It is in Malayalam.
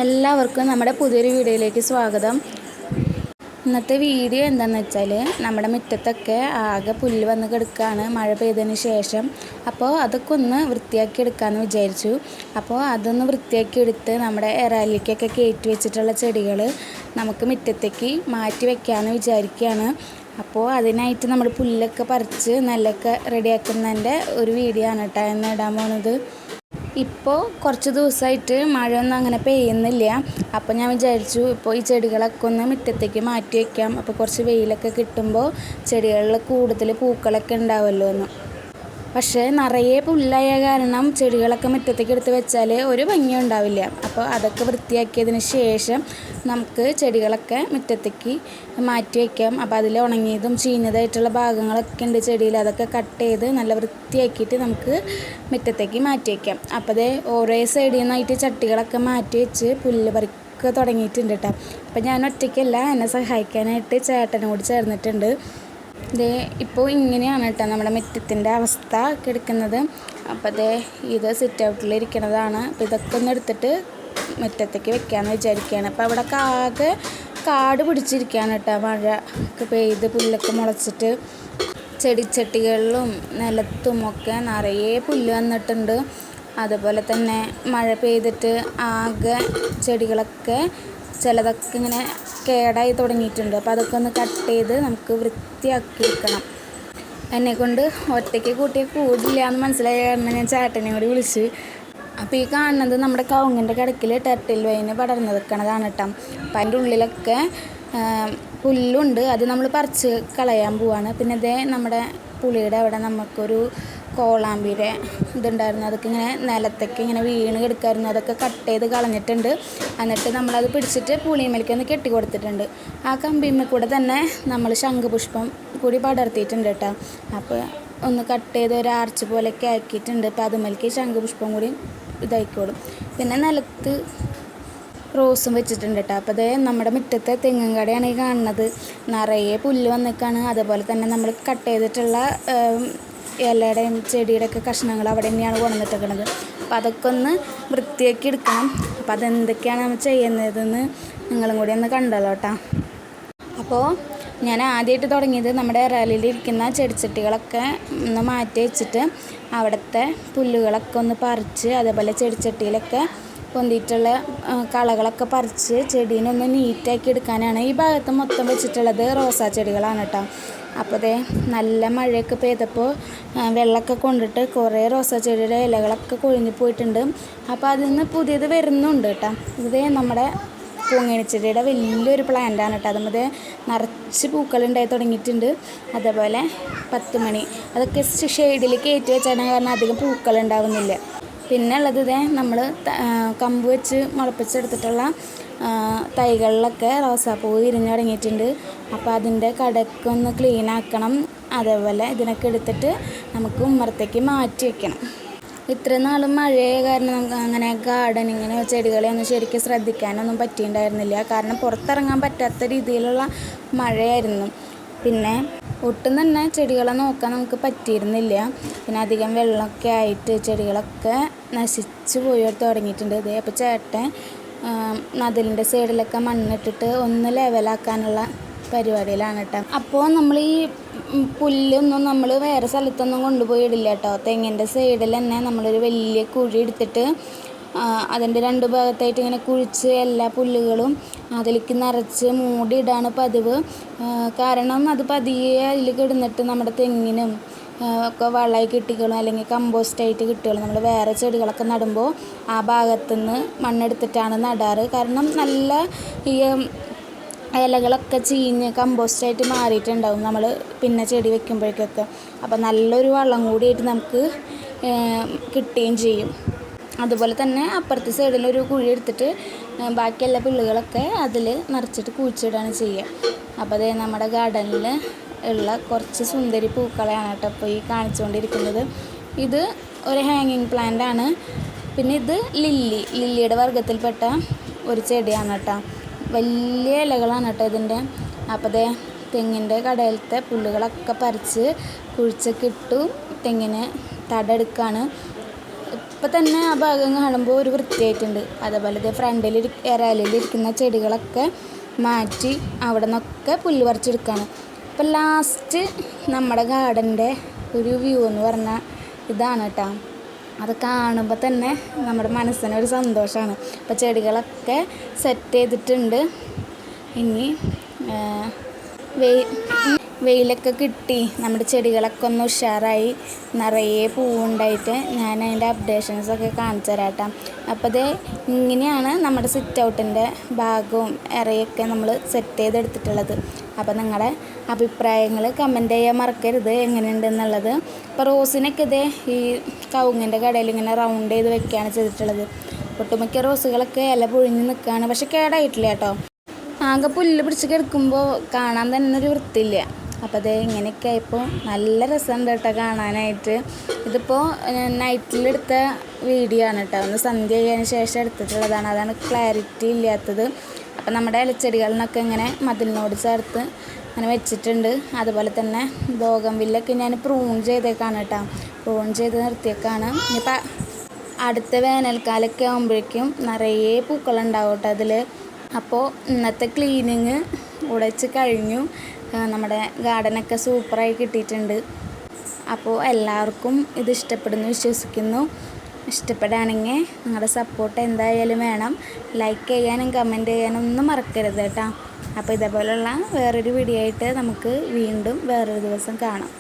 എല്ലാവർക്കും നമ്മുടെ പുതിയൊരു വീഡിയോയിലേക്ക് സ്വാഗതം. ഇന്നത്തെ വീഡിയോ എന്താണെന്ന് വെച്ചാൽ നമ്മുടെ മുറ്റത്തൊക്കെ ആകെ പുല്ല് വന്ന് കിടക്കുകയാണ് മഴ പെയ്തതിന് ശേഷം. അപ്പോൾ അതൊക്കെ ഒന്ന് വൃത്തിയാക്കി എടുക്കാമെന്ന് വിചാരിച്ചു. അപ്പോൾ അതൊന്ന് വൃത്തിയാക്കി എടുത്ത് നമ്മുടെ ഇറാലിക്കൊക്കെ കയറ്റി വെച്ചിട്ടുള്ള ചെടികൾ നമുക്ക് മുറ്റത്തേക്ക് മാറ്റി വയ്ക്കാമെന്ന് വിചാരിക്കുകയാണ്. അപ്പോൾ അതിനായിട്ട് നമ്മൾ പുല്ലൊക്കെ പറിച്ച് നെല്ലൊക്കെ റെഡിയാക്കുന്നതിൻ്റെ ഒരു വീഡിയോ ആണ് കേട്ടോ എന്ന് ഇടാൻ പോകുന്നത്. ഇപ്പോൾ കുറച്ച് ദിവസമായിട്ട് മഴയൊന്നും അങ്ങനെ പെയ്യുന്നില്ല. അപ്പോൾ ഞാൻ വിചാരിച്ചു ഇപ്പോൾ ഈ ചെടികളൊക്കെ ഒന്ന് മുറ്റത്തേക്ക് മാറ്റി വയ്ക്കാം. അപ്പോൾ കുറച്ച് വെയിലൊക്കെ കിട്ടുമ്പോൾ ചെടികളിൽ കൂടുതൽ പൂക്കളൊക്കെ ഉണ്ടാവുമല്ലോ എന്ന്. പക്ഷേ നിറയെ പുല്ലായ കാരണം ചെടികളൊക്കെ മുറ്റത്തേക്ക് എടുത്ത് വെച്ചാൽ ഒരു ഭംഗിയും ഉണ്ടാവില്ല. അപ്പോൾ അതൊക്കെ വൃത്തിയാക്കിയതിന് ശേഷം നമുക്ക് ചെടികളൊക്കെ മുറ്റത്തേക്ക് മാറ്റി വയ്ക്കാം. അപ്പോൾ അതിൽ ഉണങ്ങിയതും ചീഞ്ഞതായിട്ടുള്ള ഭാഗങ്ങളൊക്കെ ഉണ്ട് ചെടിയിൽ, അതൊക്കെ കട്ട് ചെയ്ത് നല്ല വൃത്തിയാക്കിയിട്ട് നമുക്ക് മുറ്റത്തേക്ക് മാറ്റി വയ്ക്കാം. അപ്പോൾ അതേ ഓരോ സൈഡിൽ നിന്നായിട്ട് ചട്ടികളൊക്കെ മാറ്റി വെച്ച് പുല്ല് പറിക്കുക തുടങ്ങിയിട്ടുണ്ട് കേട്ടോ. അപ്പോൾ ഞാൻ ഒറ്റയ്ക്കല്ല, എന്നെ സഹായിക്കാനായിട്ട് ചേട്ടനും കൂടി ചേർന്നിട്ടുണ്ട്. ഇപ്പോൾ ഇങ്ങനെയാണ് കേട്ടോ നമ്മുടെ മുറ്റത്തിൻ്റെ അവസ്ഥ കിടക്കുന്നത്. അപ്പോൾ ഇത് സിറ്റ് ഔട്ടിലിരിക്കുന്നതാണ്. അപ്പോൾ ഇതൊക്കെ ഒന്ന് എടുത്തിട്ട് മുറ്റത്തേക്ക് വെക്കാമെന്ന് വിചാരിക്കുകയാണ്. അപ്പോൾ അവിടെ ആകെ കാട് പിടിച്ചിരിക്കുകയാണ് കേട്ടോ. മഴ ഒക്കെ പെയ്ത് പുല്ലൊക്കെ മുളച്ചിട്ട് ചെടിച്ചട്ടികളിലും നിലത്തും ഒക്കെ നിറയെ പുല്ല് വന്നിട്ടുണ്ട്. അതുപോലെ തന്നെ മഴ പെയ്തിട്ട് ആകെ ചെടികളൊക്കെ ചിലതൊക്കെ ഇങ്ങനെ കേടായി തുടങ്ങിയിട്ടുണ്ട്. അപ്പോൾ അതൊക്കെ ഒന്ന് കട്ട് ചെയ്ത് നമുക്ക് വൃത്തിയാക്കി എടുക്കണം. എന്നെക്കൊണ്ട് ഒറ്റയ്ക്ക് കൂട്ടിയാൽ കൂടില്ല എന്ന് മനസ്സിലായ കാരണം ഞാൻ ചേട്ടനെ കൂടി വിളിച്ച്. അപ്പോൾ ഈ കാണുന്നത് നമ്മുടെ കവുങ്ങിൻ്റെ കിടക്കിൽ ടെർട്ടിൽ വൈന് പടർന്ന് നിൽക്കണതാണ് കേട്ടോ. അപ്പം അതിൻ്റെ ഉള്ളിലൊക്കെ പുല്ലുണ്ട്, അത് നമ്മൾ പറിച്ച് കളയാൻ പോവാണ്. പിന്നെ ഇതേ നമ്മുടെ പുളിയുടെ അവിടെ നമുക്കൊരു കോളാമ്പിയുടെ ഇതുണ്ടായിരുന്നു, അതൊക്കെ ഇങ്ങനെ നിലത്തേക്ക് ഇങ്ങനെ വീണ് കിടക്കായിരുന്നു. അതൊക്കെ കട്ട് ചെയ്ത് കളഞ്ഞിട്ടുണ്ട്. എന്നിട്ട് നമ്മളത് പിടിച്ചിട്ട് പുളിമേലേക്ക് ഒന്ന് കെട്ടി കൊടുത്തിട്ടുണ്ട്. ആ കമ്പിമ്മ കൂടെ തന്നെ നമ്മൾ ശംഖുപുഷ്പം കൂടി പടർത്തിയിട്ടുണ്ട് കേട്ടോ. അപ്പോൾ ഒന്ന് കട്ട് ചെയ്ത് ഒരു ആർച്ച് പോലെയൊക്കെ ആക്കിയിട്ടുണ്ട്. അപ്പോൾ അതുമേലേക്ക് ശംഖുപുഷ്പം കൂടി ഇതായിക്കോളും. പിന്നെ നിലത്ത് റോസും വെച്ചിട്ടുണ്ട് കേട്ടോ. അപ്പോൾ അതേ നമ്മുടെ മുറ്റത്തെ തെങ്ങും കടയാണ് ഈ കാണുന്നത്. നിറയെ പുല്ല് വന്നിക്കാണ്. അതുപോലെ തന്നെ നമ്മൾ കട്ട് ചെയ്തിട്ടുള്ള ഇലയുടെയും ചെടിയുടെ ഒക്കെ കഷ്ണങ്ങൾ അവിടെ തന്നെയാണ് കൊണ്ടുവന്നിട്ടിരിക്കുന്നത്. അപ്പോൾ അതൊക്കെ ഒന്ന് വൃത്തിയാക്കി എടുക്കണം. അപ്പോൾ അതെന്തൊക്കെയാണ് നമ്മൾ ചെയ്യുന്നതെന്ന് നിങ്ങളും കൂടി ഒന്ന് കണ്ടല്ലോ കേട്ടോ. അപ്പോൾ ഞാൻ ആദ്യമായിട്ട് തുടങ്ങിയത് നമ്മുടെ ഇറാലിലിരിക്കുന്ന ചെടിച്ചട്ടികളൊക്കെ ഒന്ന് മാറ്റി വെച്ചിട്ട് അവിടുത്തെ പുല്ലുകളൊക്കെ ഒന്ന് പറിച്ച്, അതേപോലെ ചെടിച്ചട്ടിയിലൊക്കെ പൊന്തിയിട്ടുള്ള കളകളൊക്കെ പറിച്ച് ചെടീനൊന്ന് നീറ്റാക്കി എടുക്കാനാണ്. ഈ ഭാഗത്ത് മൊത്തം വെച്ചിട്ടുള്ളത് റോസാ ചെടികളാണ് കേട്ടോ. അപ്പോൾ നല്ല മഴയൊക്കെ പെയ്തപ്പോൾ വെള്ളമൊക്കെ കൊണ്ടിട്ട് കുറേ റോസാ ചെടിയുടെ ഇലകളൊക്കെ കൊഴിഞ്ഞു പോയിട്ടുണ്ട്. അപ്പോൾ അതിൽ നിന്ന് പുതിയത് വരുന്നുണ്ട് കേട്ടോ. ഇത് നമ്മുടെ പൂങ്ങിണിച്ചെടിയുടെ വലിയൊരു പ്ലാന്റാണ് കേട്ടോ. അതുപോലെ നിറച്ച് പൂക്കളുണ്ടായി തുടങ്ങിയിട്ടുണ്ട്. അതേപോലെ 10 മണി അതൊക്കെ ഷെയ്ഡിൽ കയറ്റി വെച്ചാണ് കാരണം അധികം പൂക്കളുണ്ടാവുന്നില്ല. പിന്നെ ഉള്ളത് നമ്മൾ കമ്പ് വെച്ച് മുളപ്പിച്ചെടുത്തിട്ടുള്ള തൈകളിലൊക്കെ റോസാപ്പൂ വിരിഞ്ഞ് തുടങ്ങിയിട്ടുണ്ട്. അപ്പോൾ അതിൻ്റെ കടക്കൊന്ന് ക്ലീൻ ആക്കണം. അതേപോലെ ഇതിനൊക്കെ എടുത്തിട്ട് നമുക്ക് ഉമ്മറത്തേക്ക് മാറ്റി വയ്ക്കണം. ഇത്ര നാളും മഴയെ കാരണം നമുക്ക് അങ്ങനെ ഗാർഡനിങ്ങിന് ചെടികളെ ഒന്നും ശരിക്കും ശ്രദ്ധിക്കാനൊന്നും പറ്റിയിട്ടുണ്ടായിരുന്നില്ല. കാരണം പുറത്തിറങ്ങാൻ പറ്റാത്ത രീതിയിലുള്ള മഴയായിരുന്നു. പിന്നെ ഒട്ടും തന്നെ ചെടികളെ നോക്കാൻ നമുക്ക് പറ്റിയിരുന്നില്ല. പിന്നെ അധികം വെള്ളമൊക്കെ ആയിട്ട് ചെടികളൊക്കെ നശിച്ചു പോയി തുടങ്ങിയിട്ടുണ്ട്. അപ്പോൾ ചേട്ടൻ മതിലിൻ്റെ സൈഡിലൊക്കെ മണ്ണിട്ടിട്ട് ഒന്ന് ലെവലാക്കാനുള്ള പരിപാടിയിലാണ് കേട്ടോ. അപ്പോൾ നമ്മൾ ഈ പുല്ലൊന്നും നമ്മൾ വേറെ സ്ഥലത്തൊന്നും കൊണ്ടുപോയി ഇടില്ല കേട്ടോ. തെങ്ങിൻ്റെ സൈഡിൽ തന്നെ നമ്മളൊരു വലിയ കുഴി എടുത്തിട്ട് അതിൻ്റെ 2 ഭാഗത്തായിട്ട് ഇങ്ങനെ കുഴിച്ച് എല്ലാ പുല്ലുകളും അതിലേക്ക് നിറച്ച് മൂടിയിടാണ് പതിവ്. കാരണം അത് പതിയെ അതിൽ കിടന്നിട്ട് നമ്മുടെ തെങ്ങിനും ഒക്കെ വളമായി കിട്ടിക്കോളും, അല്ലെങ്കിൽ കമ്പോസ്റ്റായിട്ട് കിട്ടുകയുള്ളൂ. നമ്മൾ വേറെ ചെടികളൊക്കെ നടുമ്പോൾ ആ ഭാഗത്തുനിന്ന് മണ്ണെടുത്തിട്ടാണ് നടാറ്. കാരണം നല്ല ഈ ഇലകളൊക്കെ ചീഞ്ഞ് കമ്പോസ്റ്റായിട്ട് മാറിയിട്ടുണ്ടാവും നമ്മൾ പിന്നെ ചെടി വെക്കുമ്പോഴേക്കൊക്കെ. അപ്പോൾ നല്ലൊരു വളം കൂടിയായിട്ട് നമുക്ക് കിട്ടുകയും ചെയ്യും. അതുപോലെ തന്നെ അപ്പുറത്തെ സൈഡിലൊരു കുഴി എടുത്തിട്ട് ബാക്കി എല്ലാ പുല്ലുകളൊക്കെ അതിൽ നിറച്ചിട്ട് കുഴിച്ചിടുകയാണ് ചെയ്യുക. അപ്പോൾ അത് നമ്മുടെ ഗാർഡനിൽ ഉള്ള കുറച്ച് സുന്ദരി പൂക്കളെയാണ് കേട്ടോ ഇപ്പോൾ ഈ കാണിച്ചുകൊണ്ടിരിക്കുന്നത്. ഇത് ഒരു ഹാങ്ങിങ് പ്ലാന്റ് ആണ്. പിന്നെ ഇത് ലില്ലിയുടെ വർഗ്ഗത്തിൽപ്പെട്ട ഒരു ചെടിയാണ് കേട്ടോ. വലിയ ഇലകളാണ് കേട്ടോ ഇതിൻ്റെ. അപ്പോൾ തെങ്ങിൻ്റെ കടയിലത്തെ പുല്ലുകളൊക്കെ പറിച്ച് കുഴിച്ചൊക്കെ ഇട്ടു തെങ്ങിന് തടെടുക്കുകയാണ്. ഇപ്പം തന്നെ ആ ഭാഗം കാണുമ്പോൾ ഒരു വൃത്തിയായിട്ടുണ്ട്. അതേപോലെ ഇത് ഫ്രണ്ടിൽ ഇരയിലിരിക്കുന്ന ചെടികളൊക്കെ മാറ്റി അവിടെ നിന്നൊക്കെ പുല്ല് പറിച്ചെടുക്കുകയാണ്. ഇപ്പം ലാസ്റ്റ് നമ്മുടെ ഗാർഡൻ്റെ ഒരു വ്യൂ എന്ന് പറഞ്ഞാൽ ഇതാണ് കേട്ടോ. അത് കാണുമ്പോൾ തന്നെ നമ്മുടെ മനസ്സിനൊരു സന്തോഷമാണ്. ഇപ്പോൾ ചെടികളൊക്കെ സെറ്റ് ചെയ്തിട്ടുണ്ട്. ഇനി വെയിലൊക്കെ കിട്ടി നമ്മുടെ ചെടികളൊക്കെ ഒന്ന് ഉഷാറായി നിറയെ പൂവുണ്ടായിട്ട് ഞാൻ അതിൻ്റെ അപ്ഡേഷൻസൊക്കെ കാണിച്ചു തരാം കേട്ടോ. അപ്പോൾ ഇത് ഇങ്ങനെയാണ് നമ്മുടെ സിറ്റ് ഔട്ടിൻ്റെ ഭാഗവും ഇറയൊക്കെ നമ്മൾ സെറ്റ് ചെയ്തെടുത്തിട്ടുള്ളത്. അപ്പോൾ നിങ്ങളുടെ അഭിപ്രായങ്ങൾ കമൻറ്റ് ചെയ്യാൻ മറക്കരുത് എങ്ങനെയുണ്ടെന്നുള്ളത്. ഇപ്പോൾ റോസിനൊക്കെ ഇതേ ഈ കവുങ്ങിൻ്റെ കടയിൽ ഇങ്ങനെ റൗണ്ട് ചെയ്ത് വെക്കുകയാണ് ചെയ്തിട്ടുള്ളത്. ഒട്ടുമിക്ക റോസുകളൊക്കെ ഇല പൊഴിഞ്ഞ് നിൽക്കുകയാണ്, പക്ഷെ കേടായിട്ടില്ല കേട്ടോ. ആകെ പുല്ല് പിടിച്ച് കിടക്കുമ്പോൾ കാണാൻ തന്നെ ഒരു വൃത്തിയില്ല. അപ്പോൾ അത് ഇങ്ങനെയൊക്കെ ആയപ്പോൾ നല്ല രസമുണ്ട് കേട്ടോ കാണാനായിട്ട്. ഇതിപ്പോൾ നൈറ്റിലെടുത്ത വീഡിയോ ആണ് കേട്ടോ, ഒന്ന് സന്ധ്യ കഴിഞ്ഞതിന് ശേഷം എടുത്തിട്ടുള്ളതാണ്, അതാണ് ക്ലാരിറ്റി ഇല്ലാത്തത്. അപ്പോൾ നമ്മുടെ ഇലച്ചെടികളിനൊക്കെ ഇങ്ങനെ മതിലിനോട് ചേർത്ത് അങ്ങനെ വെച്ചിട്ടുണ്ട്. അതുപോലെ തന്നെ ബോഗൺവില്ലൊക്കെ ഞാൻ പ്രൂൺ ചെയ്തേക്കാണ് കേട്ടോ, പ്രൂൺ ചെയ്ത് നിർത്തിയേക്കാണ്. ഇനിയിപ്പോൾ അടുത്ത വേനൽക്കാലമൊക്കെ ആകുമ്പോഴേക്കും നിറയെ പൂക്കളുണ്ടാവും കേട്ടോ അതിൽ. അപ്പോൾ ഇന്നത്തെ ക്ലീനിങ് ഉടച്ച് കഴിഞ്ഞു. നമ്മുടെ ഗാർഡനൊക്കെ സൂപ്പറായി കിട്ടിയിട്ടുണ്ട്. അപ്പോൾ എല്ലാവർക്കും ഇത് ഇഷ്ടപ്പെടുന്നു വിശ്വസിക്കുന്നു. ഇഷ്ടപ്പെടുകയാണെങ്കിൽ നിങ്ങളുടെ സപ്പോർട്ട് എന്തായാലും വേണം. ലൈക്ക് ചെയ്യാനും കമൻറ്റ് ചെയ്യാനും ഒന്നും മറക്കരുത് കേട്ടോ. അപ്പോൾ ഇതേപോലെയുള്ള വേറൊരു വീഡിയോ ആയിട്ട് നമുക്ക് വീണ്ടും വേറൊരു ദിവസം കാണാം.